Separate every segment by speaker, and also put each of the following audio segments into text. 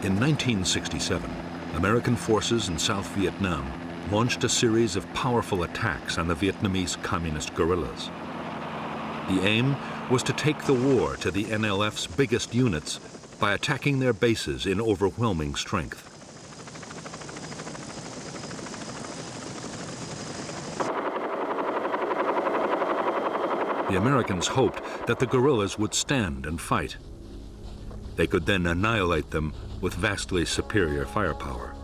Speaker 1: In 1967, American forces in South Vietnam launched a series of powerful attacks on the Vietnamese communist guerrillas. The aim was to take the war to the NLF's biggest units by attacking their bases in overwhelming strength. The Americans hoped that the guerrillas would stand and fight. They could then annihilate them with vastly superior firepower.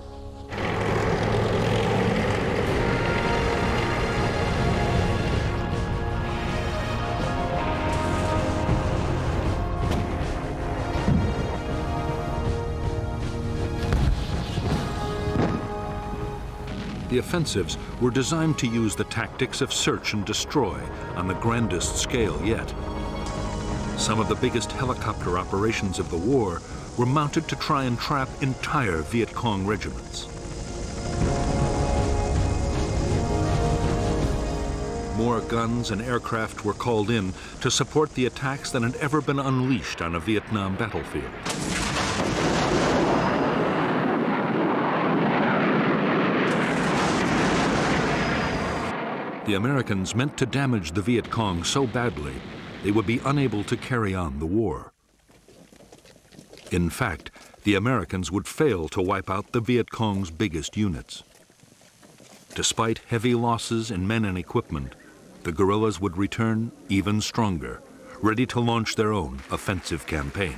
Speaker 1: The offensives were designed to use the tactics of search and destroy on the grandest scale yet. Some of the biggest helicopter operations of the war were mounted to try and trap entire Viet Cong regiments. More guns and aircraft were called in to support the attacks than had ever been unleashed on a Vietnam battlefield. The Americans meant to damage the Viet Cong so badly they would be unable to carry on the war. In fact, the Americans would fail to wipe out the Viet Cong's biggest units. Despite heavy losses in men and equipment, the guerrillas would return even stronger, ready to launch their own offensive campaign.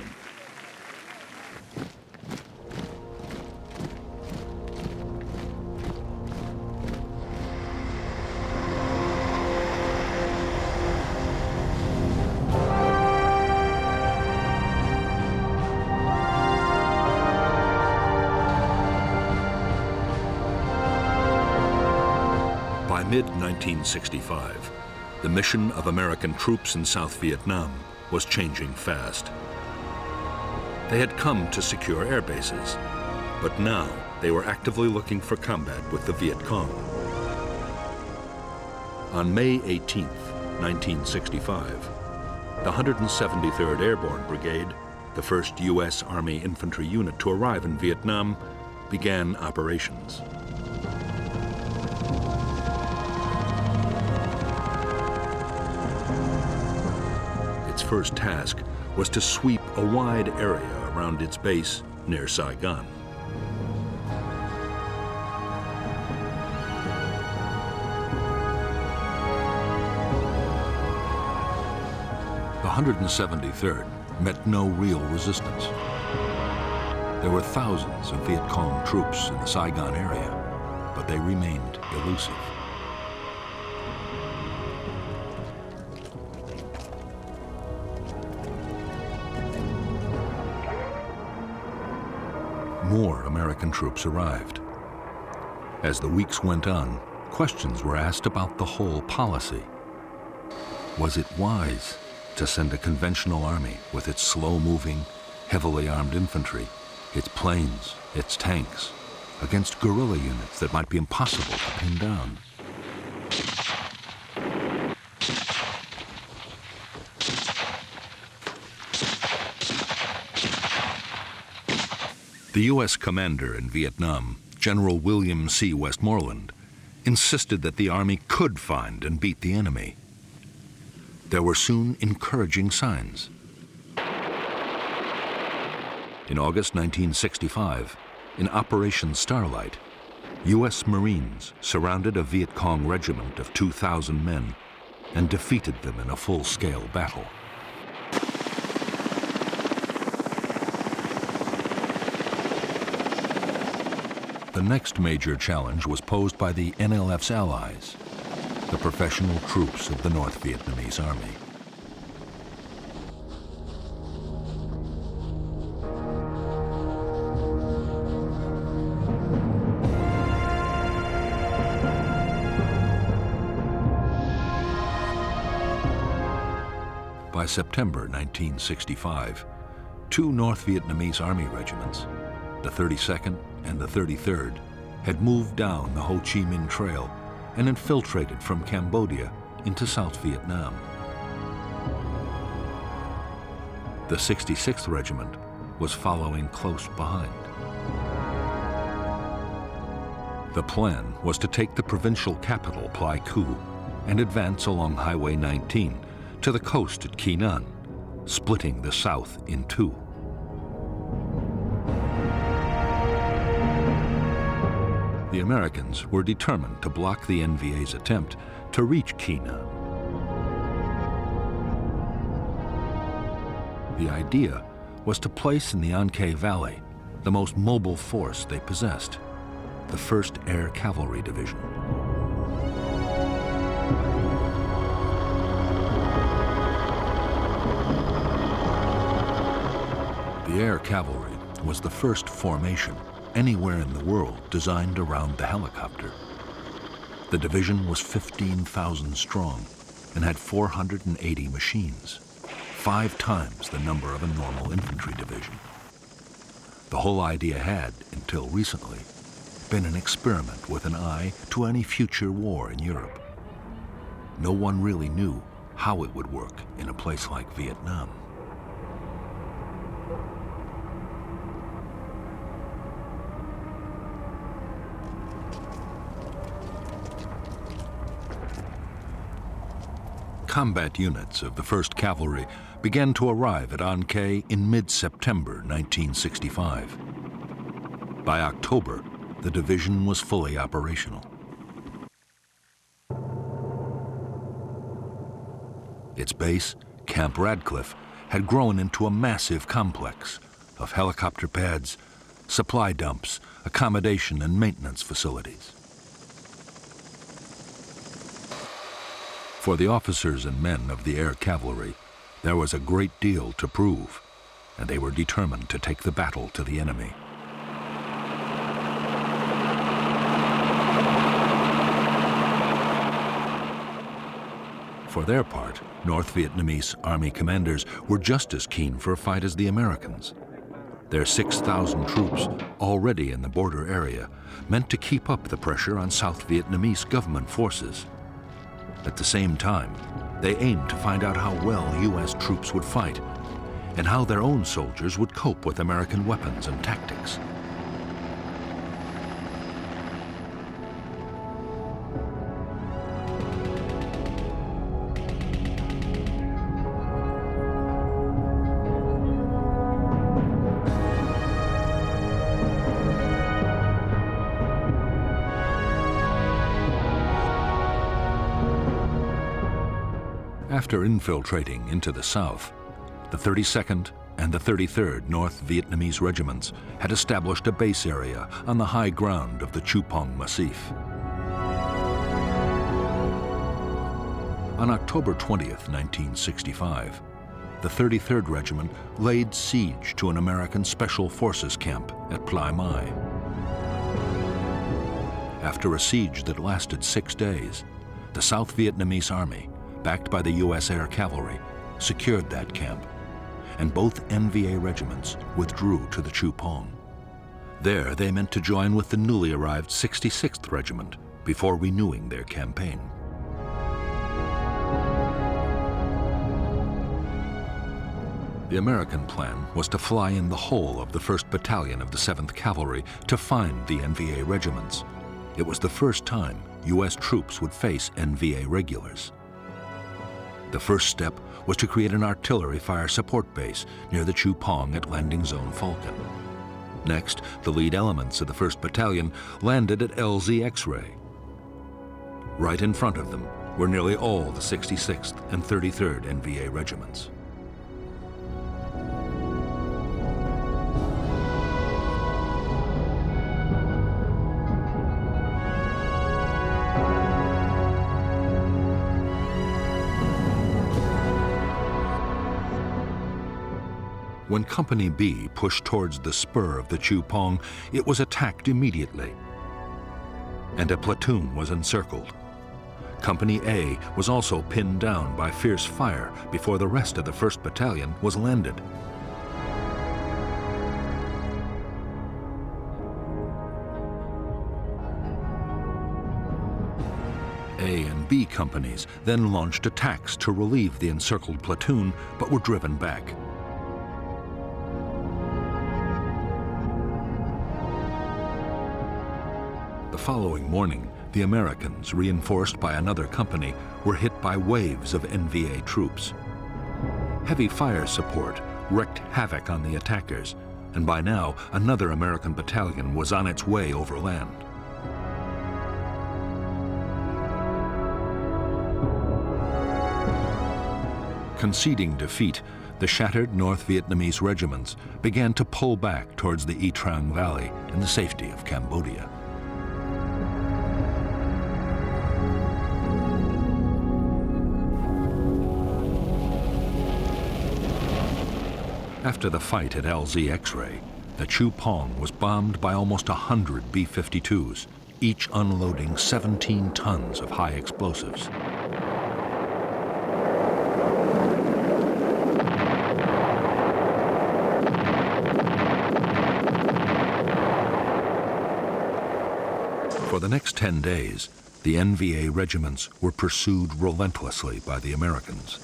Speaker 1: By mid-1965, the mission of American troops in South Vietnam was changing fast. They had come to secure air bases, but now they were actively looking for combat with the Viet Cong. On May 18, 1965, the 173rd Airborne Brigade, the first U.S. Army infantry unit to arrive in Vietnam, began operations. Its first task was to sweep a wide area around its base near Saigon. The 173rd met no real resistance. There were thousands of Viet Cong troops in the Saigon area, but they remained elusive. More American troops arrived. As the weeks went on, questions were asked about the whole policy. Was it wise to send a conventional army with its slow-moving, heavily armed infantry, its planes, its tanks, against guerrilla units that might be impossible to pin down? The U.S. commander in Vietnam, General William C. Westmoreland, insisted that the Army could find and beat the enemy. There were soon encouraging signs. In August 1965, in Operation Starlight, U.S. Marines surrounded a Viet Cong regiment of 2,000 men and defeated them in a full-scale battle. The next major challenge was posed by the NLF's allies, the professional troops of the North Vietnamese Army. By September 1965, two North Vietnamese Army regiments, the 32nd and the 33rd, had moved down the Ho Chi Minh Trail and infiltrated from Cambodia into South Vietnam. The 66th Regiment was following close behind. The plan was to take the provincial capital, Pleiku, and advance along Highway 19 to the coast at Kinan, splitting the south in two. The Americans were determined to block the NVA's attempt to reach Kinan. The idea was to place in the Anke Valley the most mobile force they possessed, the 1st Air Cavalry Division. The Air Cavalry was the first formation anywhere in the world designed around the helicopter. The division was 15,000 strong and had 480 machines, 5 times the number of a normal infantry division. The whole idea had, until recently, been an experiment with an eye to any future war in Europe. No one really knew how it would work in a place like Vietnam. Combat units of the 1st Cavalry began to arrive at Anke in mid-September 1965. By October, the division was fully operational. Its base, Camp Radcliffe, had grown into a massive complex of helicopter pads, supply dumps, accommodation and maintenance facilities. For the officers and men of the Air Cavalry, there was a great deal to prove, and they were determined to take the battle to the enemy. For their part, North Vietnamese Army commanders were just as keen for a fight as the Americans. Their 6,000 troops, already in the border area, meant to keep up the pressure on South Vietnamese government forces. At the same time, they aimed to find out how well U.S. troops would fight and how their own soldiers would cope with American weapons and tactics. After infiltrating into the south, the 32nd and the 33rd North Vietnamese regiments had established a base area on the high ground of the Chupong Massif. On October 20th, 1965, the 33rd Regiment laid siege to an American Special Forces camp at Plai Mai. After a siege that lasted 6 days, the South Vietnamese Army, backed by the U.S. Air Cavalry, secured that camp, and both NVA regiments withdrew to the Chupong. There, they meant to join with the newly arrived 66th Regiment before renewing their campaign. The American plan was to fly in the whole of the 1st Battalion of the 7th Cavalry to find the NVA regiments. It was the first time U.S. troops would face NVA regulars. The first step was to create an artillery fire support base near the Chupong at Landing Zone Falcon. Next, the lead elements of the 1st Battalion landed at LZ X-Ray. Right in front of them were nearly all the 66th and 33rd NVA regiments. When Company B pushed towards the spur of the Chupong, it was attacked immediately, and a platoon was encircled. Company A was also pinned down by fierce fire before the rest of the 1st Battalion was landed. A and B companies then launched attacks to relieve the encircled platoon, but were driven back. The following morning, the Americans, reinforced by another company, were hit by waves of NVA troops. Heavy fire support wreaked havoc on the attackers, and by now another American battalion was on its way overland. Conceding defeat, the shattered North Vietnamese regiments began to pull back towards the E Trang Valley in the safety of Cambodia. After the fight at LZ-X-Ray, the Chu Pong was bombed by almost 100 B-52s, each unloading 17 tons of high explosives. For the next 10 days, the NVA regiments were pursued relentlessly by the Americans.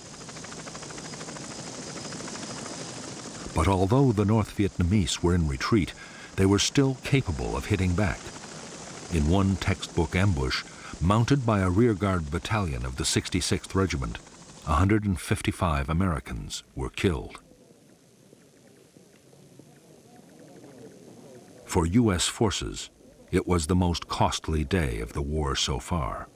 Speaker 1: But although the North Vietnamese were in retreat, they were still capable of hitting back. In one textbook ambush, mounted by a rearguard battalion of the 66th Regiment, 155 Americans were killed. For U.S. forces, it was the most costly day of the war so far.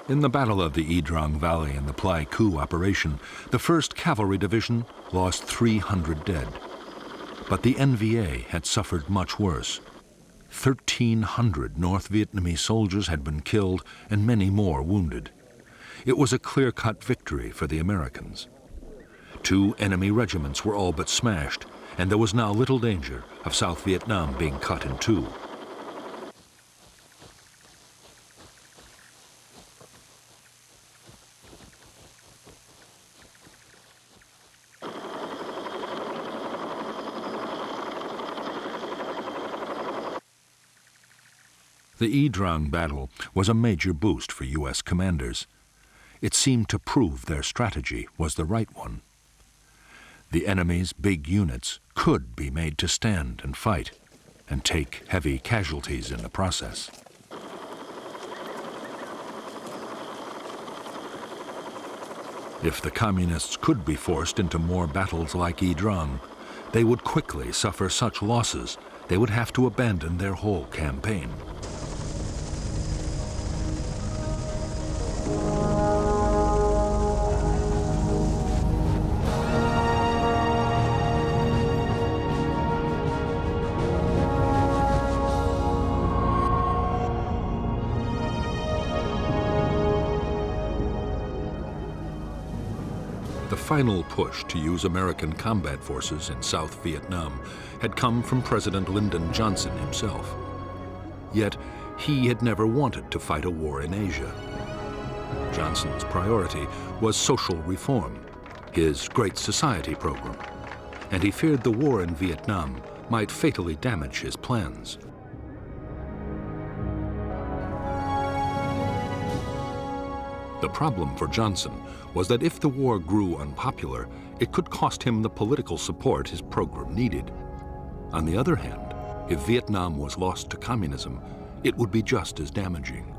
Speaker 1: In the Battle of the E Trang Valley and the Pleiku operation, the 1st Cavalry Division lost 300 dead. But the NVA had suffered much worse. 1,300 North Vietnamese soldiers had been killed and many more wounded. It was a clear-cut victory for the Americans. 2 enemy regiments were all but smashed, and there was now little danger of South Vietnam being cut in two. The E Trang battle was a major boost for U.S. commanders. It seemed to prove their strategy was the right one. The enemy's big units could be made to stand and fight, and take heavy casualties in the process. If the Communists could be forced into more battles like E Trang, they would quickly suffer such losses they would have to abandon their whole campaign. The final push to use American combat forces in South Vietnam had come from President Lyndon Johnson himself. Yet, he had never wanted to fight a war in Asia. Johnson's priority was social reform, his Great Society program, and he feared the war in Vietnam might fatally damage his plans. The problem for Johnson was that if the war grew unpopular, it could cost him the political support his program needed. On the other hand, if Vietnam was lost to communism, it would be just as damaging.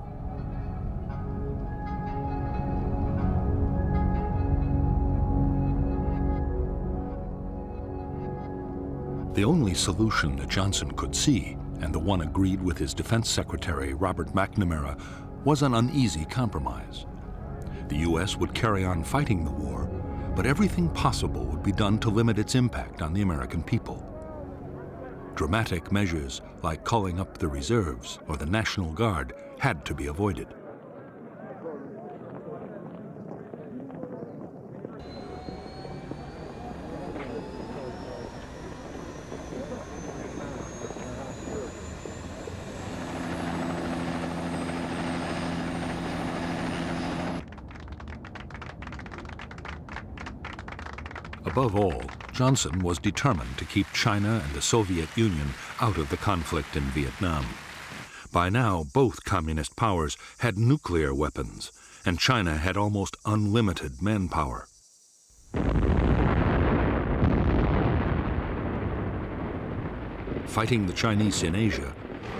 Speaker 1: The only solution that Johnson could see, and the one agreed with his Defense Secretary Robert McNamara, was an uneasy compromise. The U.S. would carry on fighting the war, but everything possible would be done to limit its impact on the American people. Dramatic measures like calling up the reserves or the National Guard had to be avoided. Above all, Johnson was determined to keep China and the Soviet Union out of the conflict in Vietnam. By now, both communist powers had nuclear weapons, and China had almost unlimited manpower. fighting the Chinese in Asia,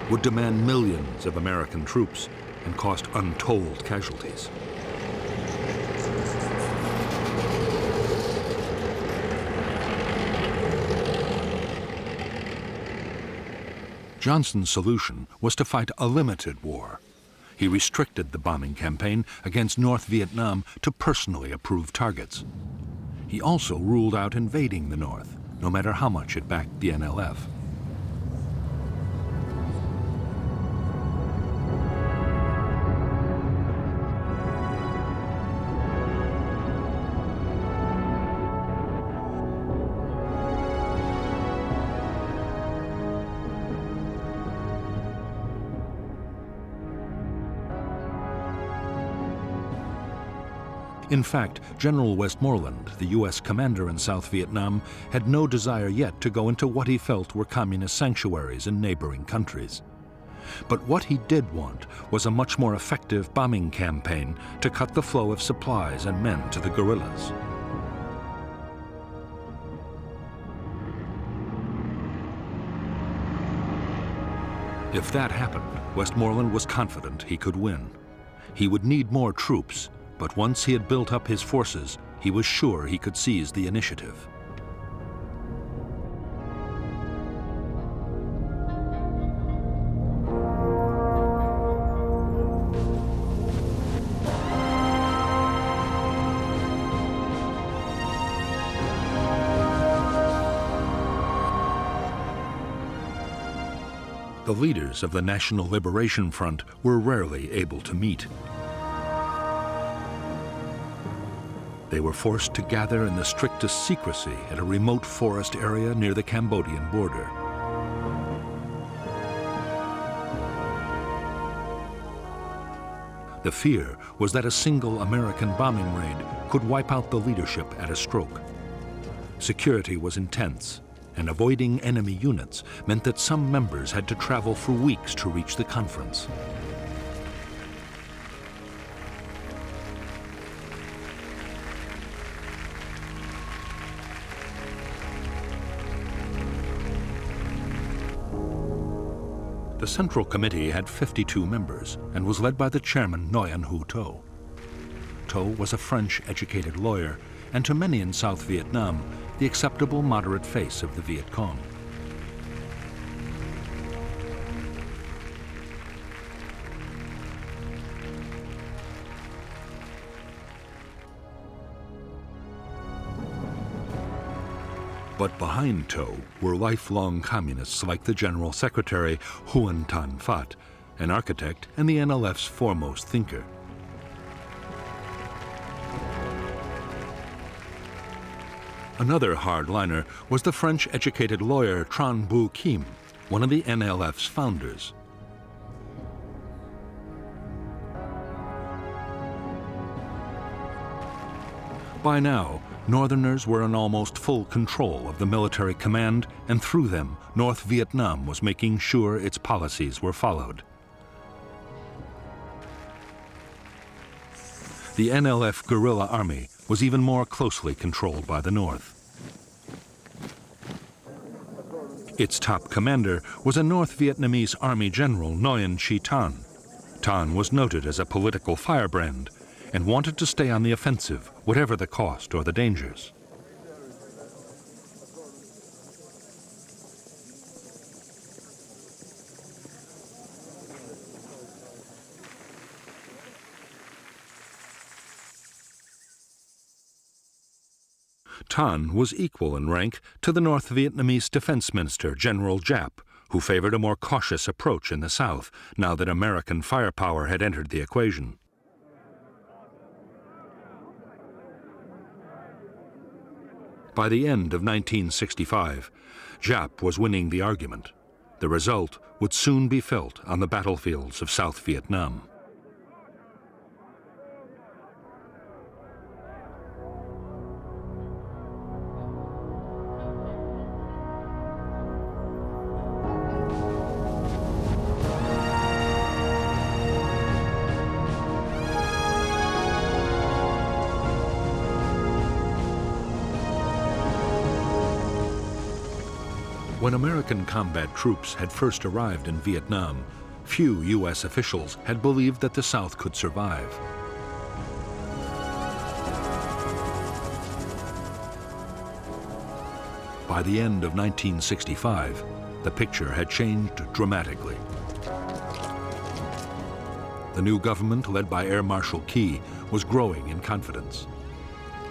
Speaker 1: would demand millions of American troops and cost untold casualties. Johnson's solution was to fight a limited war. He restricted the bombing campaign against North Vietnam to personally approved targets. He also ruled out invading the North, no matter how much it backed the NLF. In fact, General Westmoreland, the U.S. commander in South Vietnam, had no desire yet to go into what he felt were communist sanctuaries in neighboring countries. But what he did want was a much more effective bombing campaign to cut the flow of supplies and men to the guerrillas. If that happened, Westmoreland was confident he could win. He would need more troops, but once he had built up his forces, he was sure he could seize the initiative. The leaders of the National Liberation Front were rarely able to meet. They were forced to gather in the strictest secrecy at a remote forest area near the Cambodian border. The fear was that a single American bombing raid could wipe out the leadership at a stroke. Security was intense, and avoiding enemy units meant that some members had to travel for weeks to reach the conference. The Central Committee had 52 members and was led by the chairman, Nguyen Hue To. To was a French-educated lawyer and to many in South Vietnam, the acceptable moderate face of the Viet Cong. But behind To were lifelong communists like the General Secretary Huon Tan Phat, an architect and the NLF's foremost thinker. Another hardliner was the French-educated lawyer Tran Bu Kim, one of the NLF's founders. By now, Northerners were in almost full control of the military command, and through them, North Vietnam was making sure its policies were followed. The NLF guerrilla army was even more closely controlled by the North. Its top commander was a North Vietnamese Army General Nguyen Chi Thanh. Thanh was noted as a political firebrand and wanted to stay on the offensive, whatever the cost or the dangers. Thanh was equal in rank to the North Vietnamese Defense Minister, General Giap, who favored a more cautious approach in the South, now that American firepower had entered the equation. By the end of 1965, Giap was winning the argument. The result would soon be felt on the battlefields of South Vietnam. When American combat troops had first arrived in Vietnam, few U.S. officials had believed that the South could survive. By the end of 1965, the picture had changed dramatically. The new government, led by Air Marshal Key, was growing in confidence.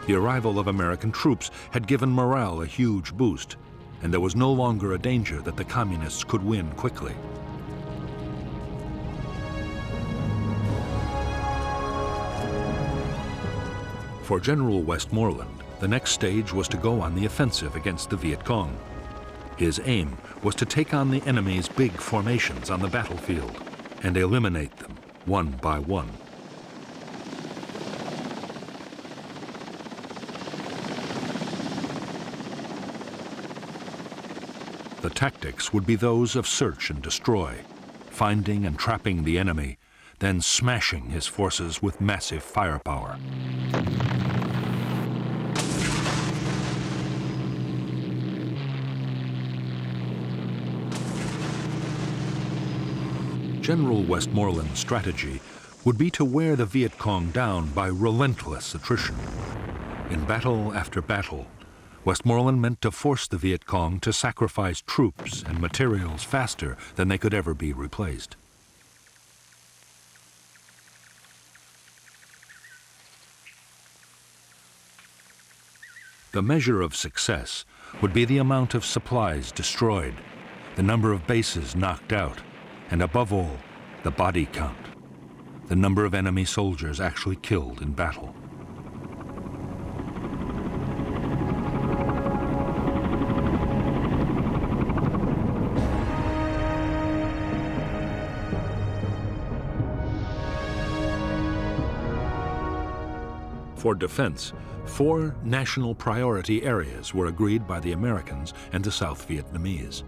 Speaker 1: The arrival of American troops had given morale a huge boost, and there was no longer a danger that the communists could win quickly. For General Westmoreland, the next stage was to go on the offensive against the Viet Cong. His aim was to take on the enemy's big formations on the battlefield and eliminate them one by one. The tactics would be those of search and destroy, finding and trapping the enemy, then smashing his forces with massive firepower. General Westmoreland's strategy would be to wear the Viet Cong down by relentless attrition. In battle after battle, Westmoreland meant to force the Viet Cong to sacrifice troops and materials faster than they could ever be replaced. The measure of success would be the amount of supplies destroyed, the number of bases knocked out, and above all, the body count, the number of enemy soldiers actually killed in battle. For defense, 4 national priority areas were agreed by the Americans and the South Vietnamese.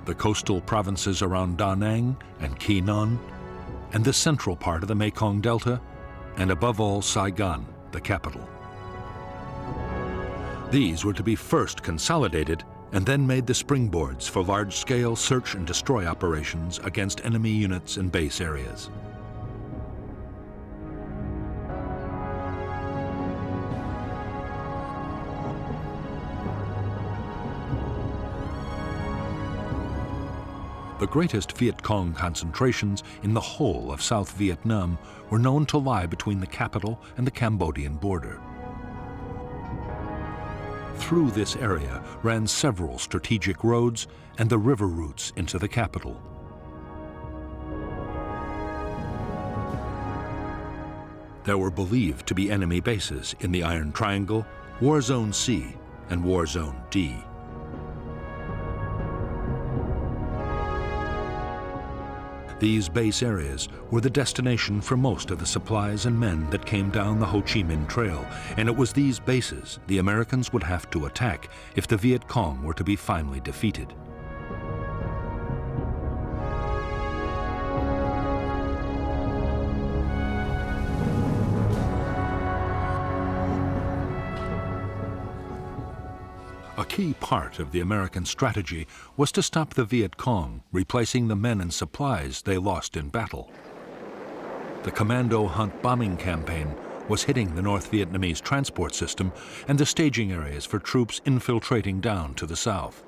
Speaker 1: The coastal provinces around Da Nang and Quy Nhon, and the central part of the Mekong Delta, and above all Saigon, the capital. These were to be first consolidated and then made the springboards for large-scale search and destroy operations against enemy units and base areas. The greatest Viet Cong concentrations in the whole of South Vietnam were known to lie between the capital and the Cambodian border. Through this area ran several strategic roads and the river routes into the capital. There were believed to be enemy bases in the Iron Triangle, War Zone C, and War Zone D. These base areas were the destination for most of the supplies and men that came down the Ho Chi Minh Trail, and it was these bases the Americans would have to attack if the Viet Cong were to be finally defeated. A key part of the American strategy was to stop the Viet Cong, replacing the men and supplies they lost in battle. The Commando Hunt bombing campaign was hitting the North Vietnamese transport system and the staging areas for troops infiltrating down to the south.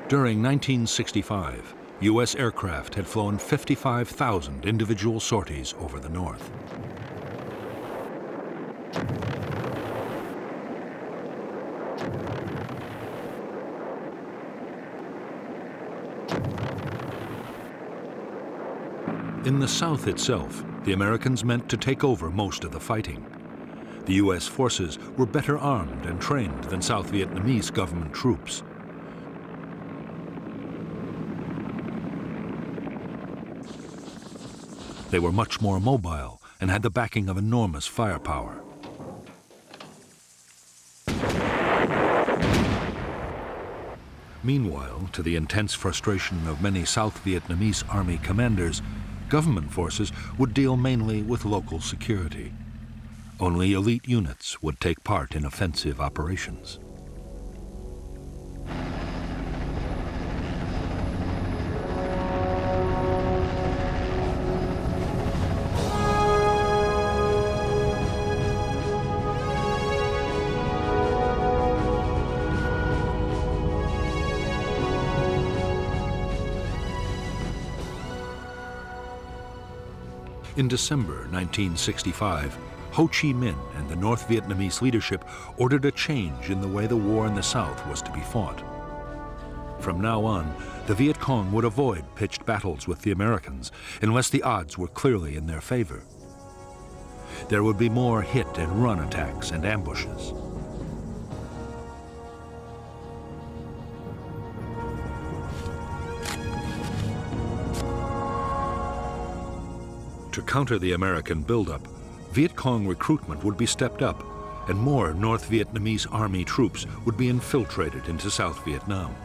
Speaker 1: During 1965, U.S. aircraft had flown 55,000 individual sorties over the north. In the South itself, the Americans meant to take over most of the fighting. The U.S. forces were better armed and trained than South Vietnamese government troops. They were much more mobile and had the backing of enormous firepower. Meanwhile, to the intense frustration of many South Vietnamese army commanders, Government forces would deal mainly with local security. Only elite units would take part in offensive operations. In December 1965, Ho Chi Minh and the North Vietnamese leadership ordered a change in the way the war in the South was to be fought. From now on, the Viet Cong would avoid pitched battles with the Americans unless the odds were clearly in their favor. There would be more hit and run attacks and ambushes. To counter the American buildup, Viet Cong recruitment would be stepped up, and more North Vietnamese Army troops would be infiltrated into South Vietnam.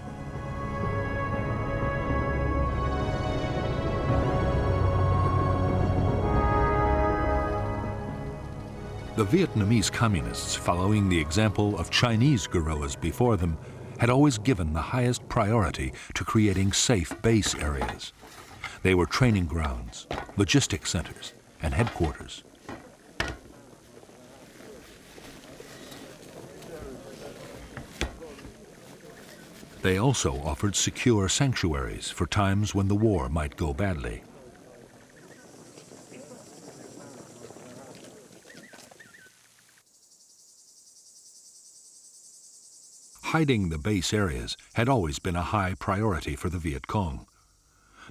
Speaker 1: The Vietnamese communists, following the example of Chinese guerrillas before them, had always given the highest priority to creating safe base areas. They were training grounds, logistics centers, and headquarters. They also offered secure sanctuaries for times when the war might go badly. Hiding the base areas had always been a high priority for the Viet Cong.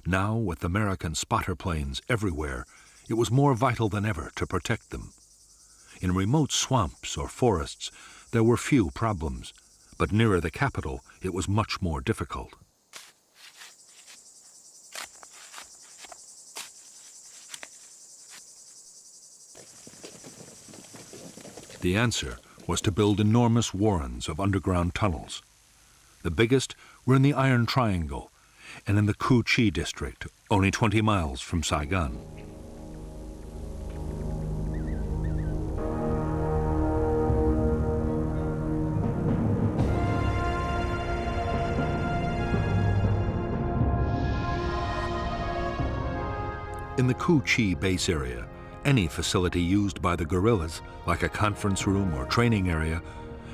Speaker 1: Now, with American spotter planes everywhere, it was more vital than ever to protect them. In remote swamps or forests, there were few problems, but nearer the capital, it was much more difficult. The answer was to build enormous warrens of underground tunnels. The biggest were in the Iron Triangle and in the Cu Chi district, only 20 miles from Saigon. In the Cu Chi base area, any facility used by the guerrillas, like a conference room or training area,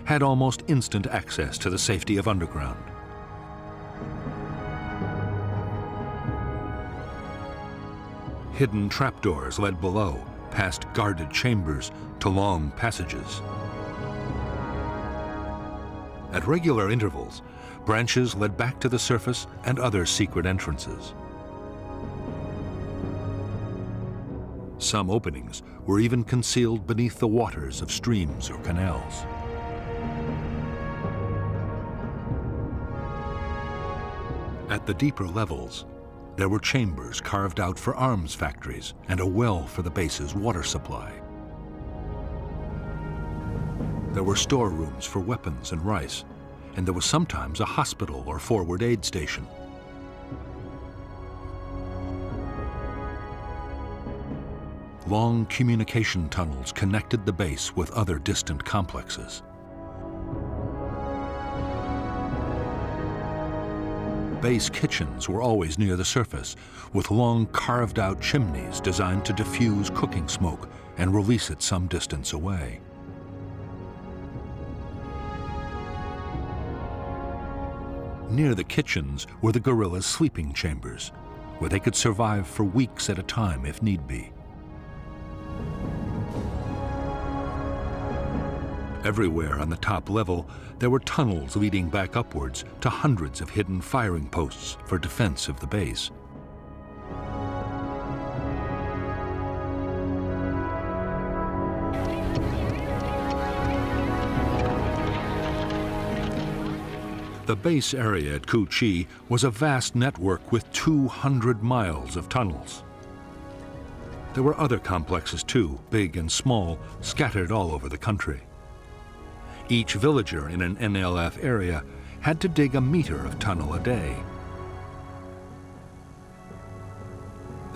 Speaker 1: had almost instant access to the safety of underground. Hidden trapdoors led below, past guarded chambers to long passages. At regular intervals, branches led back to the surface and other secret entrances. Some openings were even concealed beneath the waters of streams or canals. At the deeper levels, there were chambers carved out for arms factories and a well for the base's water supply. There were storerooms for weapons and rice, and there was sometimes a hospital or forward aid station. Long communication tunnels connected the base with other distant complexes. Base kitchens were always near the surface, with long carved-out chimneys designed to diffuse cooking smoke and release it some distance away. Near the kitchens were the guerrillas' sleeping chambers, where they could survive for weeks at a time if need be. Everywhere on the top level, there were tunnels leading back upwards to hundreds of hidden firing posts for defense of the base. The base area at Cu Chi was a vast network with 200 miles of tunnels. There were other complexes too, big and small, scattered all over the country. Each villager in an NLF area had to dig a meter of tunnel a day.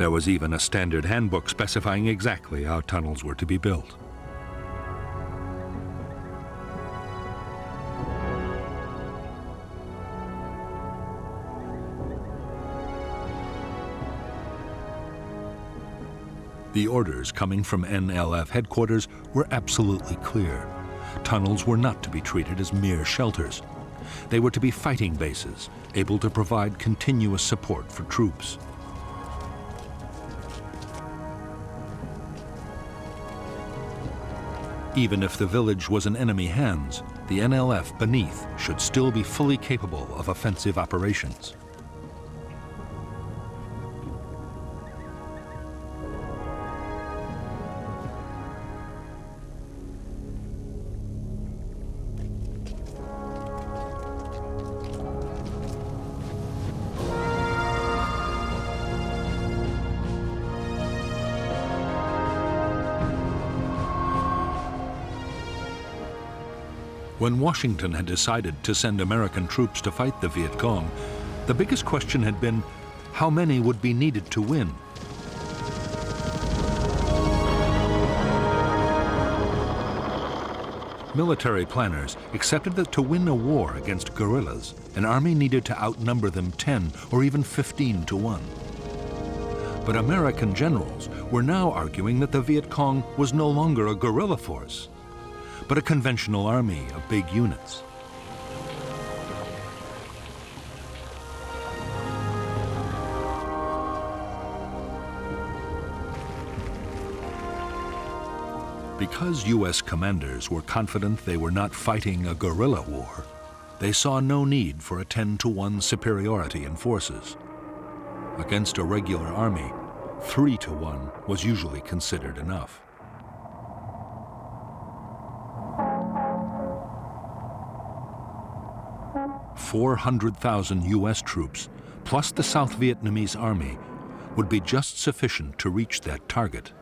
Speaker 1: There was even a standard handbook specifying exactly how tunnels were to be built. The orders coming from NLF headquarters were absolutely clear. Tunnels were not to be treated as mere shelters. They were to be fighting bases, able to provide continuous support for troops. Even if the village was in enemy hands, the NLF beneath should still be fully capable of offensive operations. When Washington had decided to send American troops to fight the Viet Cong, the biggest question had been how many would be needed to win. Military planners accepted that to win a war against guerrillas, an army needed to outnumber them 10 or even 15 to 1. But American generals were now arguing that the Viet Cong was no longer a guerrilla force, but a conventional army of big units. Because U.S. commanders were confident they were not fighting a guerrilla war, they saw no need for a 10-to-1 superiority in forces. Against a regular army, 3-to-1 was usually considered enough. $400,000 U.S. troops, plus the South Vietnamese army, would be just sufficient to reach that target.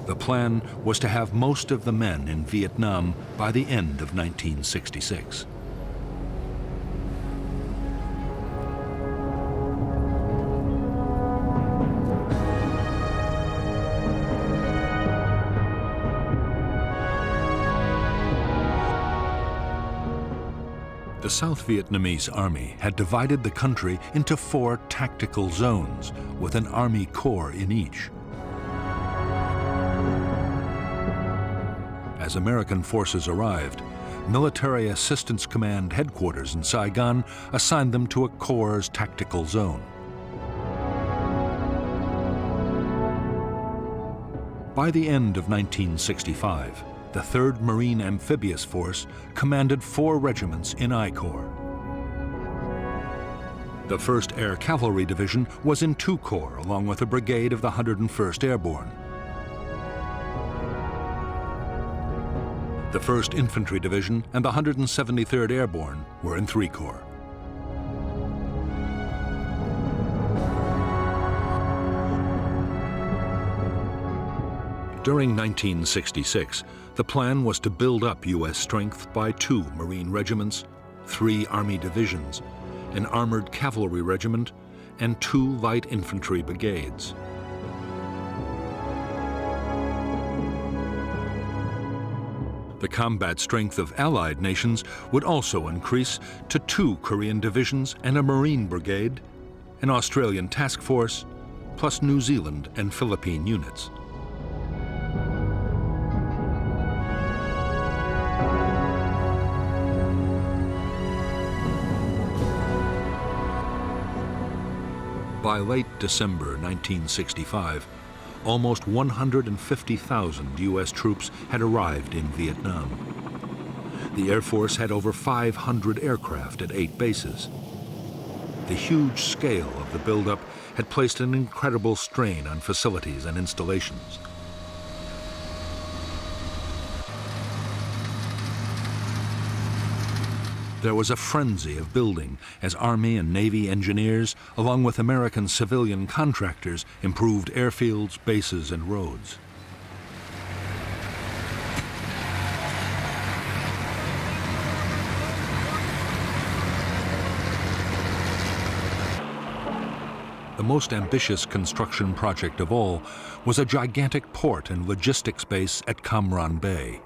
Speaker 1: The plan was to have most of the men in Vietnam by the end of 1966. The South Vietnamese army had divided the country into 4 tactical zones, with an army corps in each. As American forces arrived, Military Assistance Command headquarters in Saigon assigned them to a corps' tactical zone. By the end of 1965, the 3rd Marine Amphibious Force commanded 4 regiments in I Corps. The 1st Air Cavalry Division was in II Corps, along with a brigade of the 101st Airborne. The 1st Infantry Division and the 173rd Airborne were in III Corps. During 1966, the plan was to build up U.S. strength by 2 Marine regiments, 3 Army divisions, an armored cavalry regiment, and 2 light infantry brigades. The combat strength of Allied nations would also increase to 2 Korean divisions and a Marine brigade, an Australian task force, plus New Zealand and Philippine units. By late December 1965, almost 150,000 U.S. troops had arrived in Vietnam. The Air Force had over 500 aircraft at 8 bases. The huge scale of the buildup had placed an incredible strain on facilities and installations. There was a frenzy of building as Army and Navy engineers, along with American civilian contractors, improved airfields, bases, and roads. The most ambitious construction project of all was a gigantic port and logistics base at Cam Ranh Bay.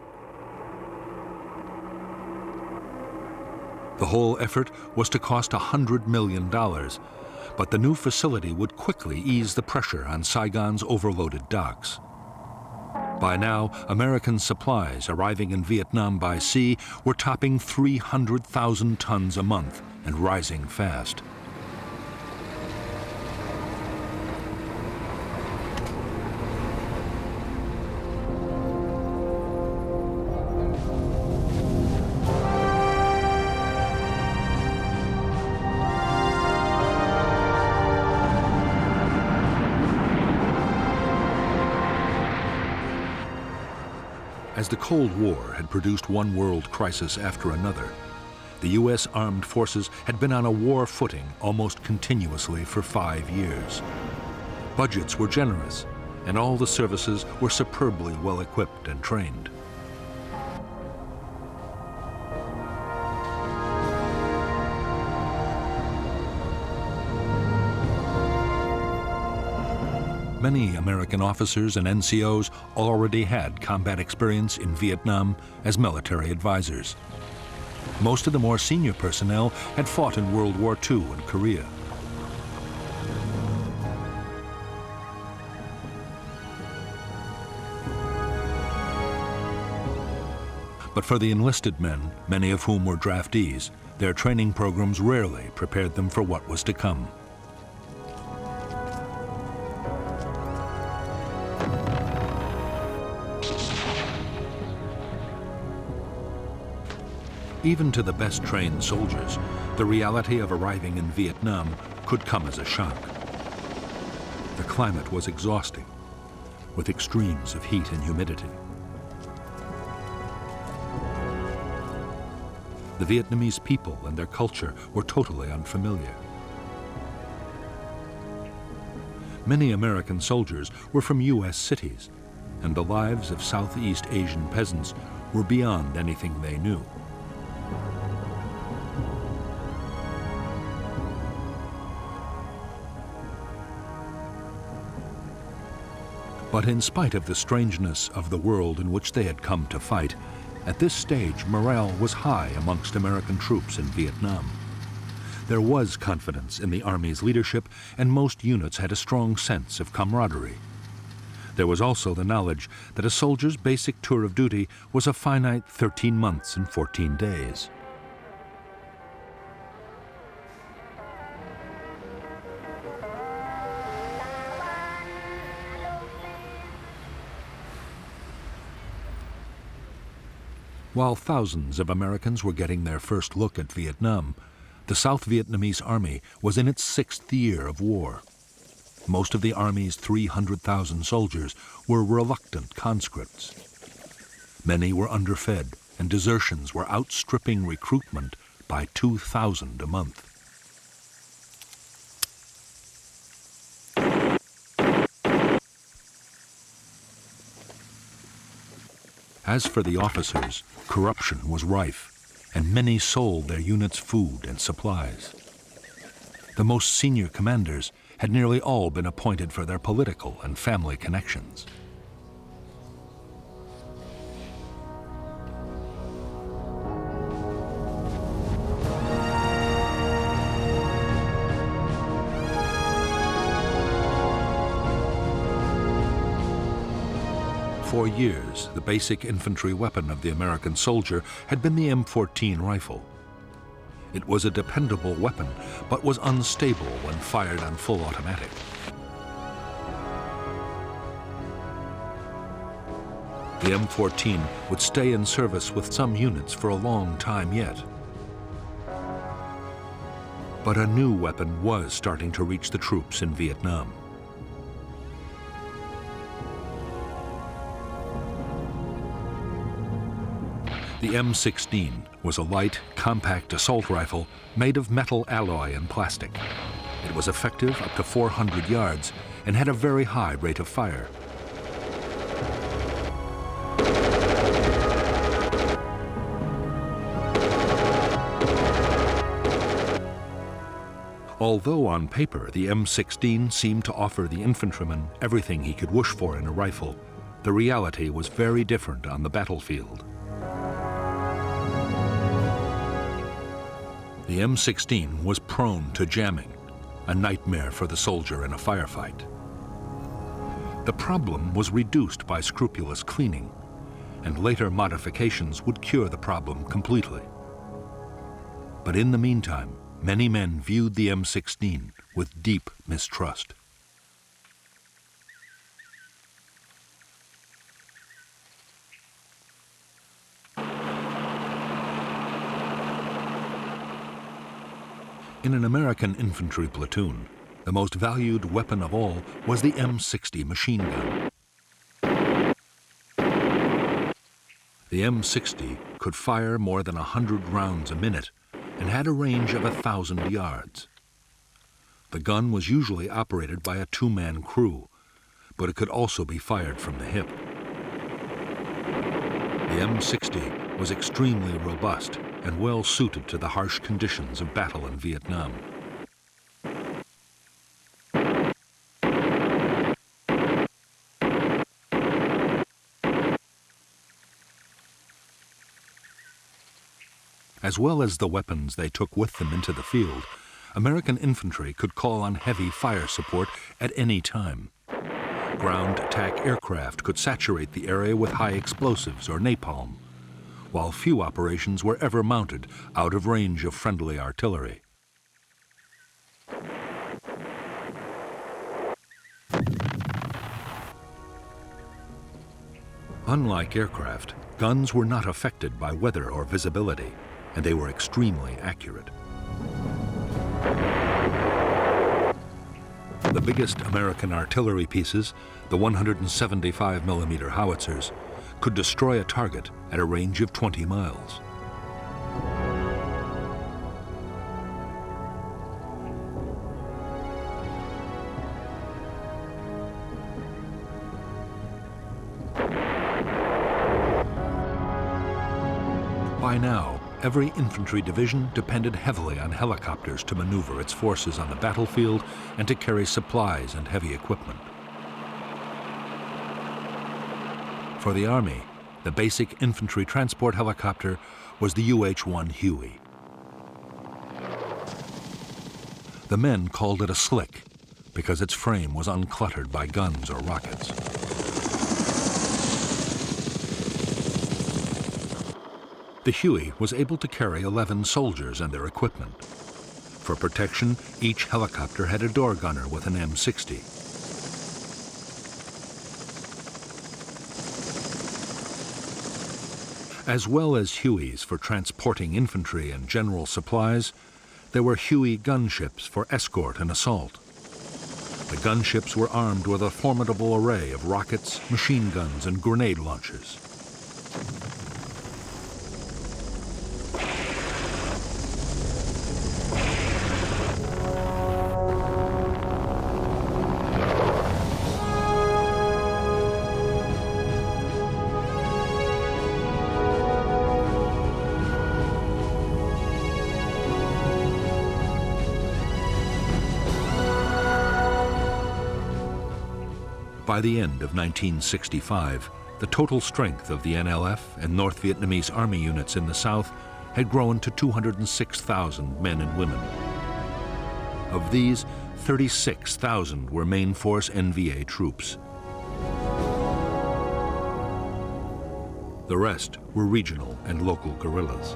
Speaker 1: The whole effort was to cost $100 million, but the new facility would quickly ease the pressure on Saigon's overloaded docks. By now, American supplies arriving in Vietnam by sea were topping 300,000 tons a month and rising fast. As the Cold War had produced one world crisis after another, the U.S. armed forces had been on a war footing almost continuously for 5 years. Budgets were generous, and all the services were superbly well equipped and trained. Many American officers and NCOs already had combat experience in Vietnam as military advisors. Most of the more senior personnel had fought in World War II and Korea. But for the enlisted men, many of whom were draftees, their training programs rarely prepared them for what was to come. Even to the best trained soldiers, the reality of arriving in Vietnam could come as a shock. The climate was exhausting, with extremes of heat and humidity. The Vietnamese people and their culture were totally unfamiliar. Many American soldiers were from U.S. cities, and the lives of Southeast Asian peasants were beyond anything they knew. But in spite of the strangeness of the world in which they had come to fight, at this stage morale was high amongst American troops in Vietnam. There was confidence in the Army's leadership, and most units had a strong sense of camaraderie. There was also the knowledge that a soldier's basic tour of duty was a finite 13 months and 14 days. While thousands of Americans were getting their first look at Vietnam, the South Vietnamese Army was in its 6th year of war. Most of the Army's 300,000 soldiers were reluctant conscripts. Many were underfed, and desertions were outstripping recruitment by 2,000 a month. As for the officers, corruption was rife, and many sold their units food and supplies. The most senior commanders had nearly all been appointed for their political and family connections. For years, the basic infantry weapon of the American soldier had been the M14 rifle. It was a dependable weapon, but was unstable when fired on full automatic. The M14 would stay in service with some units for a long time yet. But a new weapon was starting to reach the troops in Vietnam. The M16 was a light, compact assault rifle made of metal alloy and plastic. It was effective up to 400 yards and had a very high rate of fire. Although on paper the M16 seemed to offer the infantryman everything he could wish for in a rifle, the reality was very different on the battlefield. The M16 was prone to jamming, a nightmare for the soldier in a firefight. The problem was reduced by scrupulous cleaning, and later modifications would cure the problem completely. But in the meantime, many men viewed the M16 with deep mistrust. In an American infantry platoon, the most valued weapon of all was the M60 machine gun. The M60 could fire more than 100 rounds a minute and had a range of 1,000 yards. The gun was usually operated by a two-man crew, but it could also be fired from the hip. The M60 was extremely robust and well suited to the harsh conditions of battle in Vietnam. As well as the weapons they took with them into the field, American infantry could call on heavy fire support at any time. Ground attack aircraft could saturate the area with high explosives or napalm, while few operations were ever mounted out of range of friendly artillery. Unlike aircraft, guns were not affected by weather or visibility, and they were extremely accurate. The biggest American artillery pieces, the 175mm howitzers, could destroy a target at a range of 20 miles. By now, every infantry division depended heavily on helicopters to maneuver its forces on the battlefield and to carry supplies and heavy equipment. For the Army, the basic infantry transport helicopter was the UH-1 Huey. The men called it a slick because its frame was uncluttered by guns or rockets. The Huey was able to carry 11 soldiers and their equipment. For protection, each helicopter had a door gunner with an M60. As well as Hueys for transporting infantry and general supplies, there were Huey gunships for escort and assault. The gunships were armed with a formidable array of rockets, machine guns, and grenade launchers. By the end of 1965, the total strength of the NLF and North Vietnamese Army units in the South had grown to 206,000 men and women. Of these, 36,000 were main force NVA troops. The rest were regional and local guerrillas.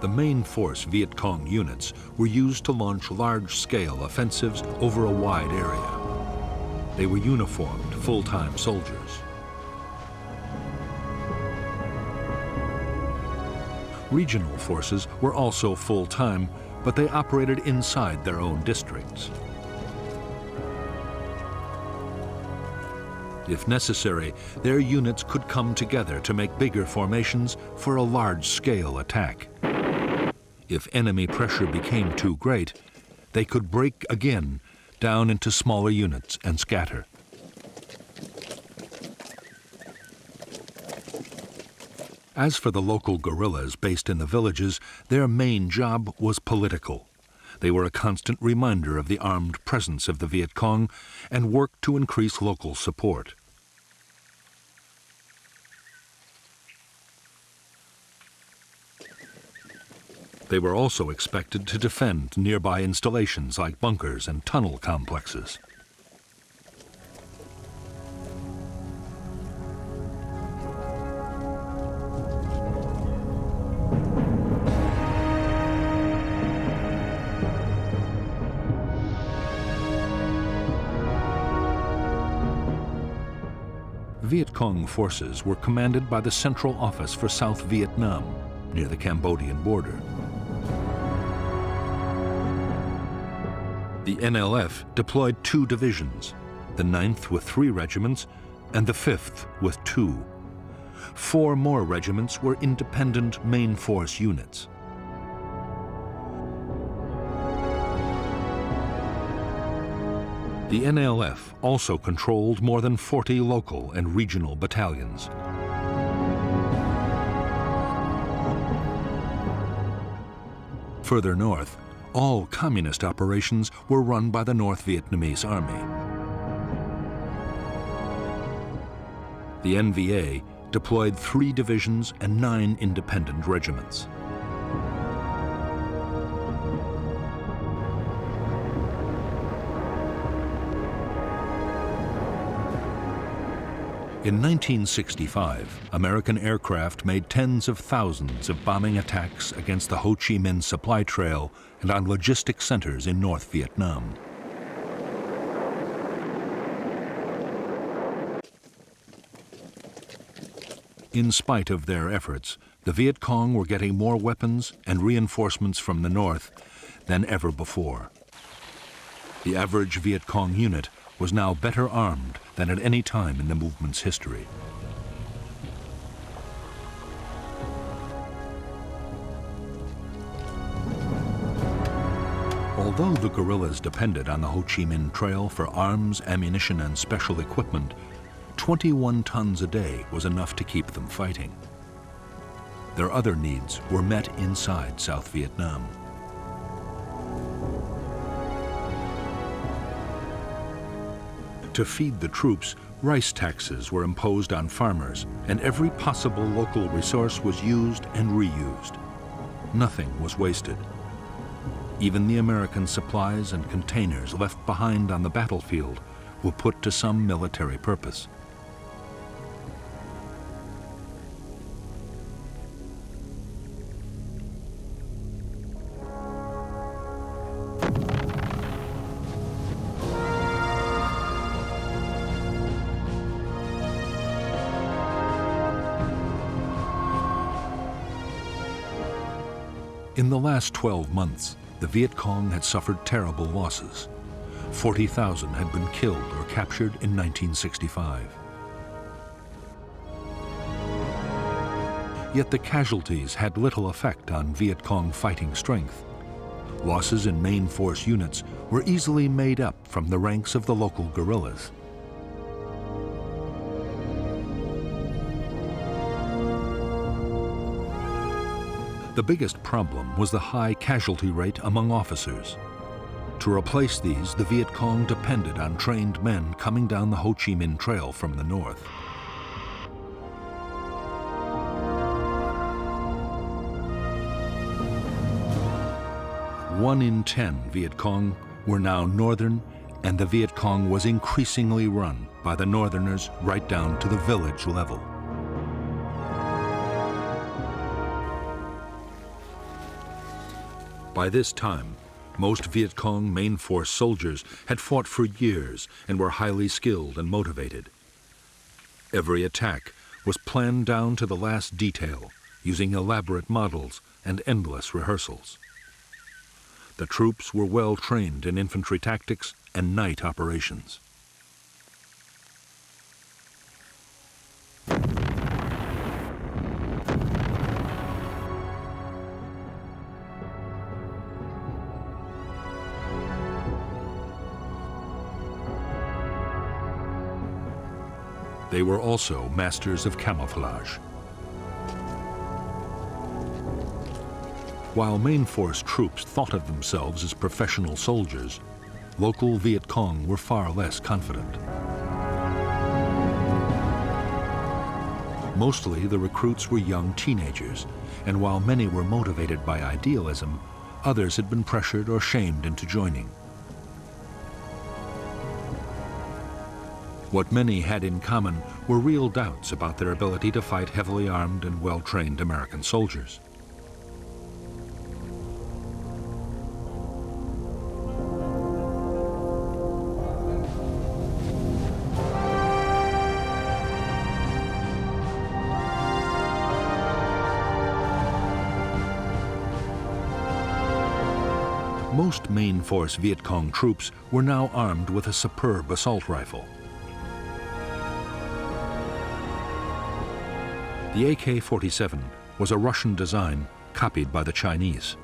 Speaker 1: The main force Viet Cong units were used to launch large-scale offensives over a wide area. They were uniformed, full-time soldiers. Regional forces were also full-time, but they operated inside their own districts. If necessary, their units could come together to make bigger formations for a large-scale attack. If enemy pressure became too great, they could break again down into smaller units and scatter. As for the local guerrillas based in the villages, their main job was political. They were a constant reminder of the armed presence of the Viet Cong and worked to increase local support. They were also expected to defend nearby installations like bunkers and tunnel complexes. Viet Cong forces were commanded by the Central Office for South Vietnam, near the Cambodian border. The NLF deployed 2 divisions, the 9th with 3 regiments and the 5th with 2. 4 more regiments were independent main force units. The NLF also controlled more than 40 local and regional battalions. Further north, all communist operations were run by the North Vietnamese Army. The NVA deployed 3 divisions and 9 independent regiments. In 1965, American aircraft made tens of thousands of bombing attacks against the Ho Chi Minh supply trail and on logistic centers in North Vietnam. In spite of their efforts, the Viet Cong were getting more weapons and reinforcements from the north than ever before. The average Viet Cong unit was now better armed than at any time in the movement's history. Although the guerrillas depended on the Ho Chi Minh Trail for arms, ammunition, and special equipment, 21 tons a day was enough to keep them fighting. Their other needs were met inside South Vietnam. To feed the troops, rice taxes were imposed on farmers, and every possible local resource was used and reused. Nothing was wasted. Even the American supplies and containers left behind on the battlefield were put to some military purpose. In the last 12 months, the Viet Cong had suffered terrible losses. 40,000 had been killed or captured in 1965. Yet the casualties had little effect on Viet Cong fighting strength. Losses in main force units were easily made up from the ranks of the local guerrillas. The biggest problem was the high casualty rate among officers. To replace these, the Viet Cong depended on trained men coming down the Ho Chi Minh Trail from the north. One in 10 Viet Cong were now northern, and the Viet Cong was increasingly run by the northerners right down to the village level. By this time, most Viet Cong main force soldiers had fought for years and were highly skilled and motivated. Every attack was planned down to the last detail, using elaborate models and endless rehearsals. The troops were well trained in infantry tactics and night operations. They were also masters of camouflage. While main force troops thought of themselves as professional soldiers, local Viet Cong were far less confident. Mostly the recruits were young teenagers, and while many were motivated by idealism, others had been pressured or shamed into joining. What many had in common were real doubts about their ability to fight heavily armed and well-trained American soldiers. Most main force Viet Cong troops were now armed with a superb assault rifle. The AK-47 was a Russian design copied by the Chinese.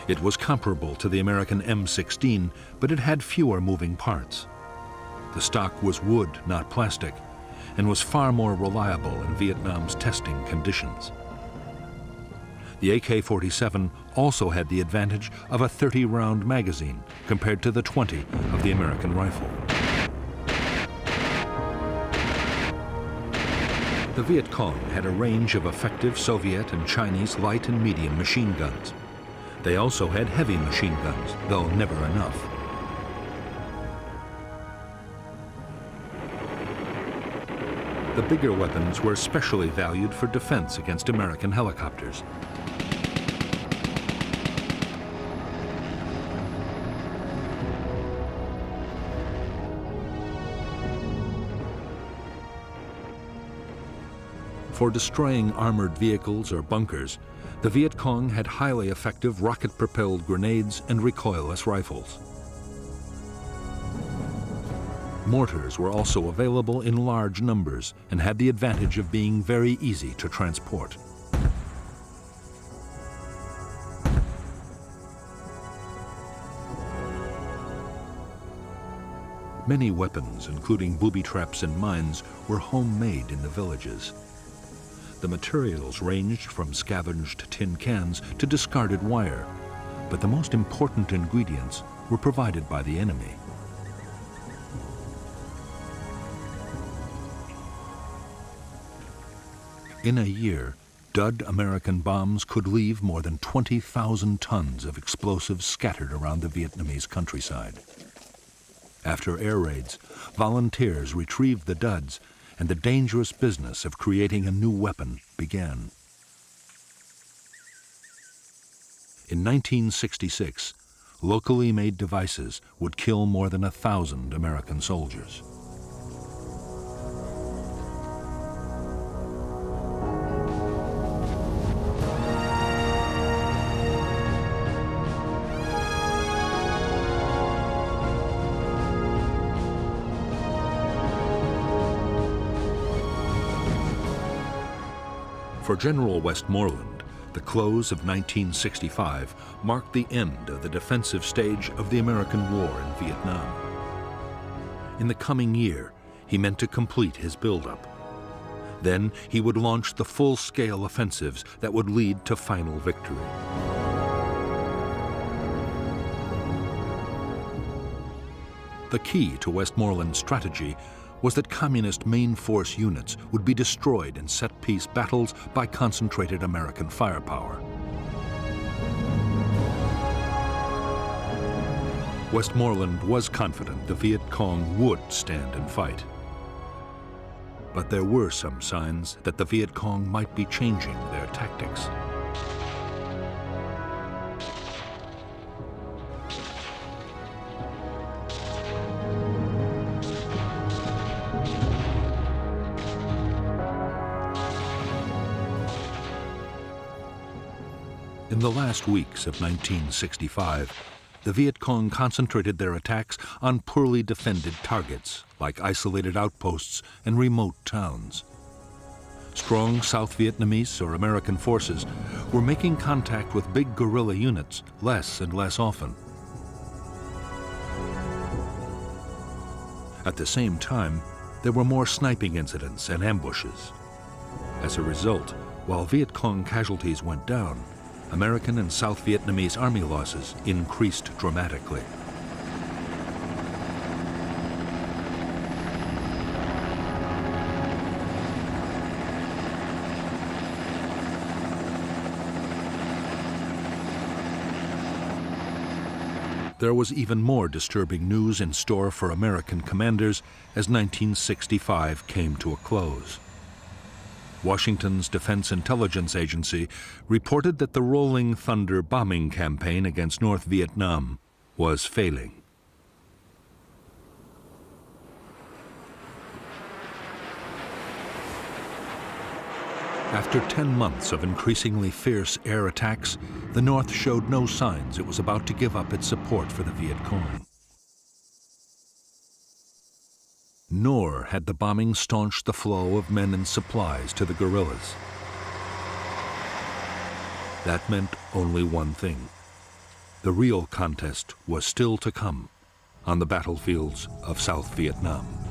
Speaker 1: It was comparable to the American M16, but it had fewer moving parts. The stock was wood, not plastic, and was far more reliable in Vietnam's testing conditions. The AK-47 also had the advantage of a 30-round magazine compared to the 20 of the American rifle. The Viet Cong had a range of effective Soviet and Chinese light and medium machine guns. They also had heavy machine guns, though never enough. The bigger weapons were especially valued for defense against American helicopters. For destroying armored vehicles or bunkers, the Viet Cong had highly effective rocket-propelled grenades and recoilless rifles. Mortars were also available in large numbers and had the advantage of being very easy to transport. Many weapons, including booby traps and mines, were homemade in the villages. The materials ranged from scavenged tin cans to discarded wire, but the most important ingredients were provided by the enemy. In a year, dud American bombs could leave more than 20,000 tons of explosives scattered around the Vietnamese countryside. After air raids, volunteers retrieved the duds, and the dangerous business of creating a new weapon began. In 1966, locally made devices would kill more than 1,000 American soldiers. For General Westmoreland, the close of 1965 marked the end of the defensive stage of the American war in Vietnam. In the coming year, he meant to complete his buildup. Then he would launch the full-scale offensives that would lead to final victory. The key to Westmoreland's strategy was that communist main force units would be destroyed in set-piece battles by concentrated American firepower. Westmoreland was confident the Viet Cong would stand and fight. But there were some signs that the Viet Cong might be changing their tactics. In the last weeks of 1965, the Viet Cong concentrated their attacks on poorly defended targets, like isolated outposts and remote towns. Strong South Vietnamese or American forces were making contact with big guerrilla units less and less often. At the same time, there were more sniping incidents and ambushes. As a result, While Viet Cong casualties went down, American and South Vietnamese army losses increased dramatically. There was even more disturbing news in store for American commanders as 1965 came to a close. Washington's Defense Intelligence Agency reported that the Rolling Thunder bombing campaign against North Vietnam was failing. After 10 months of increasingly fierce air attacks, the North showed no signs it was about to give up its support for the Viet Cong. Nor had the bombing staunched the flow of men and supplies to the guerrillas. That meant only one thing. The real contest was still to come on the battlefields of South Vietnam.